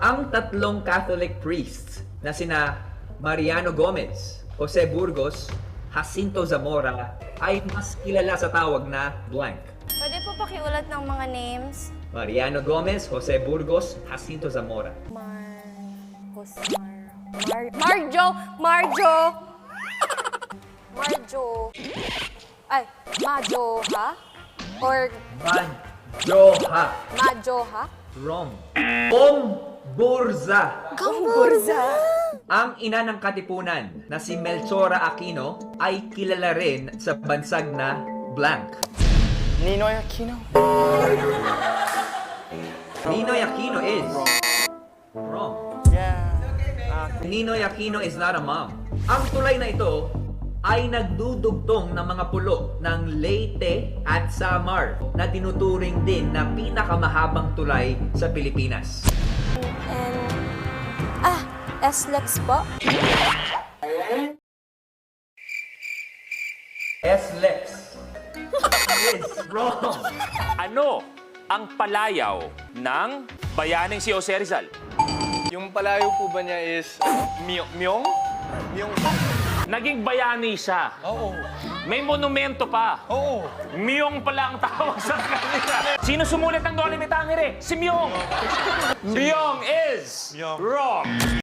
Ang tatlong Catholic priests na sina Mariano Gomez, Jose Burgos, Jacinto Zamora ay mas kilala sa tawag na blank. Pwede po pakiulat ng mga names? Mariano Gomez, Jose Burgos, Jacinto Zamora. Majoha? Or Madjoha. Majoha? Wrong. Gomburza. Gomburza! Ang ina ng Katipunan na si Melchora Aquino ay kilala rin sa bansag na blank. Ninoy Aquino? Ninoy Aquino is wrong. Yeah. Ninoy Aquino is not a mom. Ang tulay na ito ay nagdudugtong ng mga pulo ng Leyte at Samar na tinuturing din na pinakamahabang tulay sa Pilipinas. S-Lex po? S-Lex is wrong. Ano ang palayaw ng bayaning si Jose Rizal? Yung palayo po ba niya is Myong? Myong? Naging bayani siya. Oo. May monumento pa. Oo. Myong pala ang tawag sa kanila. Sino sumulat ng Dole Mitangere? Si Myong. Myong is Myong. wrong.